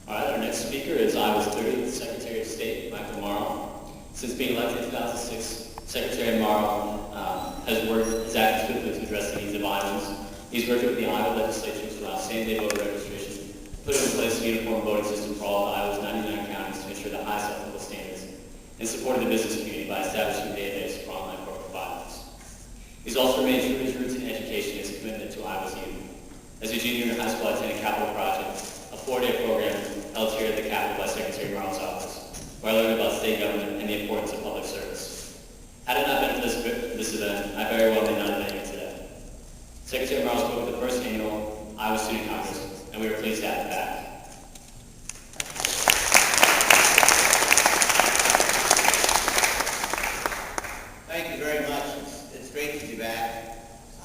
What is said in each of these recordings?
All right, our next speaker is Iowa's 30th Secretary of State, Mauro. Since being elected in 2006, Secretary Mauro has acted swiftly to address the needs of Iowans. He's worked with the Iowa legislature to allow same-day voter registration, put in place a uniform voting system for all of Iowa's 99 counties to ensure the highest ethical standards, and supported the business community by establishing a database for online corporate filings. He's also remained true to his roots in education and his commitment to Iowa's youth. As a junior in high school, I attended Capital Project, a 4-day program held here at the Capitol by Secretary Mauro's office, where I learned about state government and the importance of public service. Had it not been for this event, I very well may not have been here today. Secretary Mauro spoke at the first annual Iowa Student Congress, and we were pleased to have him back. Thank you very much. It's great to be back.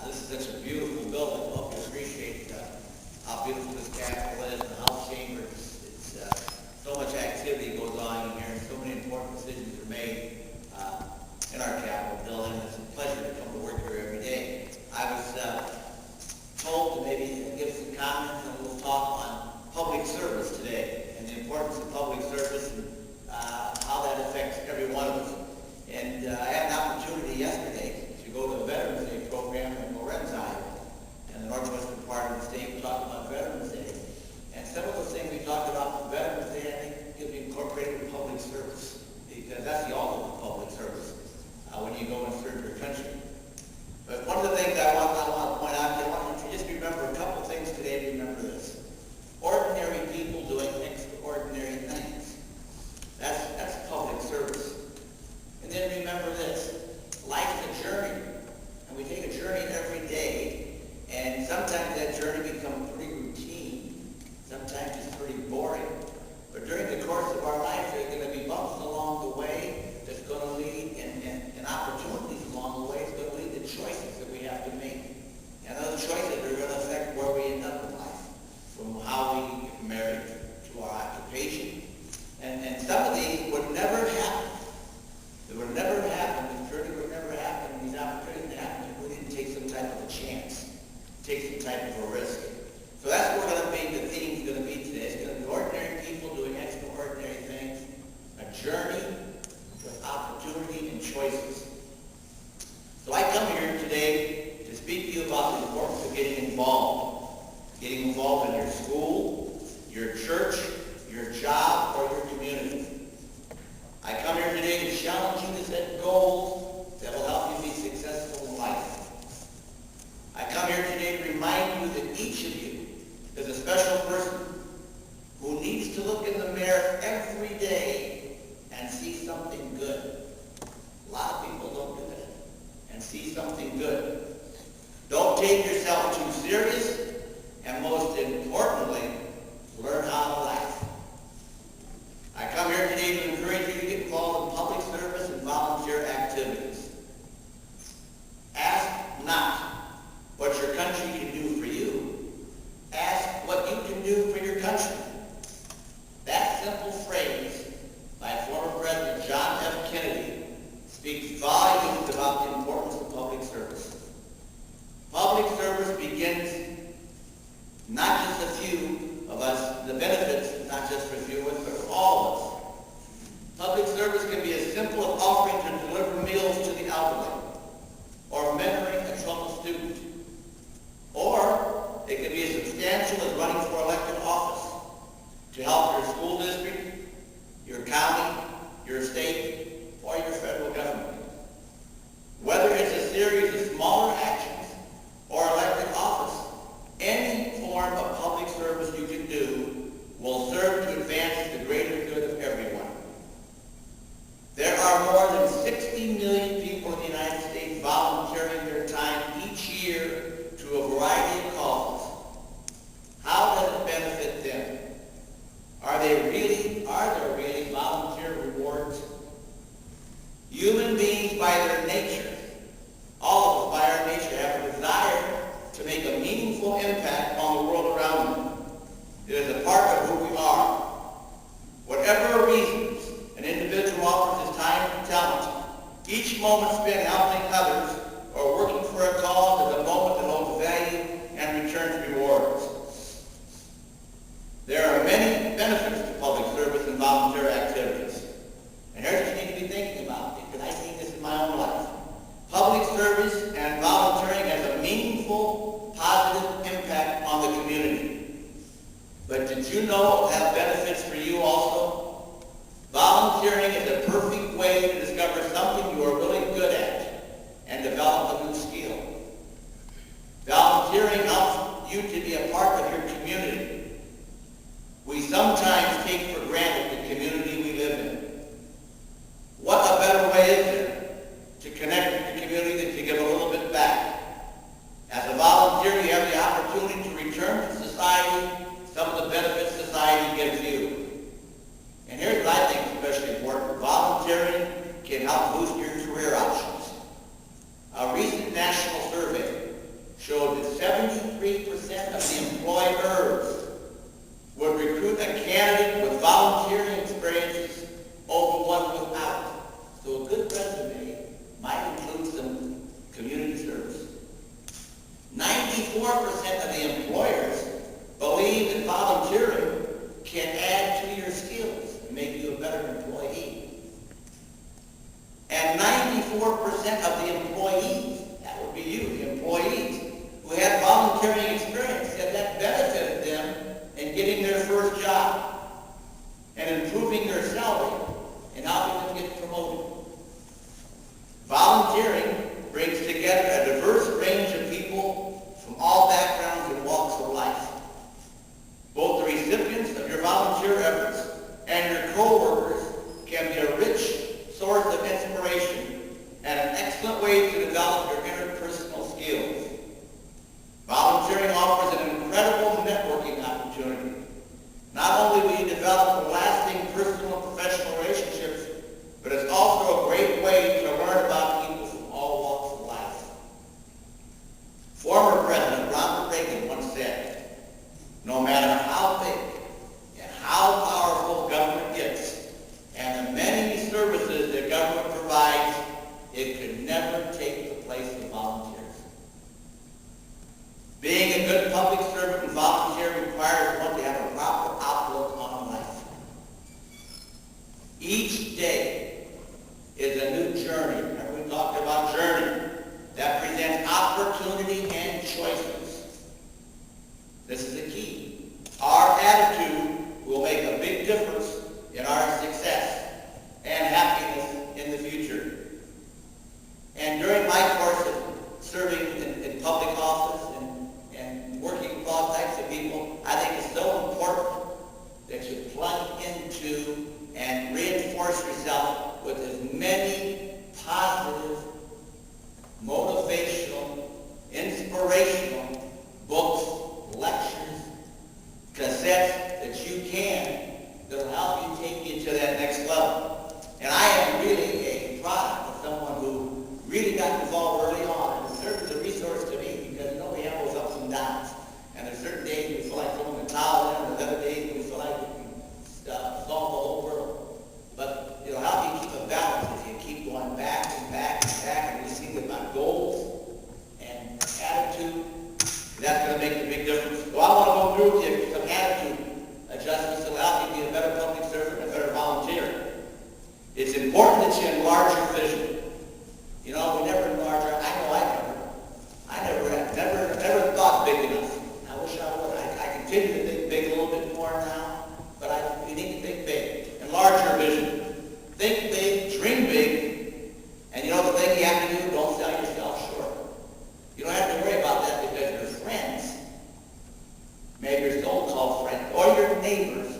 This is such a beautiful building. I hope you appreciate how beautiful this Capitol is and the House Chamber. It's so much activity goes on in here, and so many important decisions are made in our Capitol building. It's a pleasure to come to work here every day. I was told to maybe give some comments and we'll talk on public service today and the importance of public service and how that affects every one of us. And I had an opportunity yesterday to go to the Veterans Day program in Lorenz, Iowa, in the northwestern part of the state. We talked about Veterans Day. And some of those things we talked about for Veterans Day, I think, could be incorporated with public service, because that's the ultimate public service when you go and serve your country. But one of the things I want to point out, I want you to just remember a couple things today to remember this. Ordinary people doing extraordinary things. That's public service. And then remember this, life's a journey, and we take a journey every day, and sometimes that journey becomes pretty routine, sometimes it's pretty boring, but during the course of our life, there's going to be bumps along the way that's going to lead, and opportunities along the way is going to lead to choices that we have to make. And those choices are going to affect where we end up in life, from how we get married to our occupation, and some of these would never happen. It would never happen, this journey would never happen, these opportunities would happen if we didn't take some type of a chance, take some type of a risk. So that's what the theme's going to be today. It's going to be ordinary people doing extraordinary things, a journey with opportunity and choices. So I come here today to speak to you about the importance of getting involved in your school, your church, your job, or your community. I come here today to challenge you to set goals that will help you be successful in life. I come here today to remind you that each of you is a special person who needs to look in the mirror every day and see something good. A lot of people don't do that, and see something good. Don't take yourself too serious, and most importantly, learn how to laugh. I come here today to encourage you to get involved in public service but you know it'll have benefits for you also. Volunteering is a perfect way to discover something you are really good at and develop a new skill. Volunteering helps you to be a part of your community. We sometimes take for granted the community we live in. What a better way is there to connect with the community than to give a little bit back? As a volunteer, you have the opportunity to return to society some of the benefits society gives you. And here's what I think is especially important. Volunteering can help boost your career options. A recent national survey showed that 73% of the employers would recruit a candidate with volunteering experiences over one without. So a good resume might include some community service. 94% of the employers believe that volunteering can add to your skills and make you a better employee. And 94% of the employees, that would be you, the employees, who had volunteering experience, said that benefited them in getting their first job and improving their salary and helping them get promoted. Volunteering brings together a diverse range of people from all backgrounds and walks of life. Both the recipients of your volunteer efforts and your co-workers can be a rich source of inspiration and an excellent way to develop your interpersonal skills. Volunteering offers an incredible networking opportunity. Not only will you develop lasting personal and professional relationships, but it's also a great way to learn about people from all walks of life. Former President Ronald Reagan once said, "No matter how big and how powerful government gets, and the many services that government provides, it could never take the place of volunteers." Being a good public servant and volunteer requires one to have a proper outlook on life. Each day is a new journey. Remember we talked about journey that presents opportunity and choices. This is the key. Our attitude will make a big difference in our success and happiness in the future. And during my course of serving in public office and working with all types of people, I think it's so important that you plug into and reinforce yourself with as many positive, motivational, inspirational books, lectures, cassettes that you can that'll help you take you to that next level. And I am really a product of someone who really got involved early on and served as a resource to me because, we have those ups and downs. And there's certain days we feel like throwing the towel in, and there's other days we feel like we can solve the whole world. But it'll help you keep a balance if you keep going back and back and back, and you see about goals and attitude. That's going to make a big difference. So I want to go through with you some attitude adjustments that will help you be a better public servant and a better volunteer. It's important that you enlarge your vision. We never enlarge our, I never thought big enough. I wish I would. I continue to think big a little bit more now, but you need to think big. Enlarge your vision. Think big, dream big, and the thing you have to do, don't sell yourself short. You don't have to worry about that because your friends, maybe your so-called friends, or your neighbors,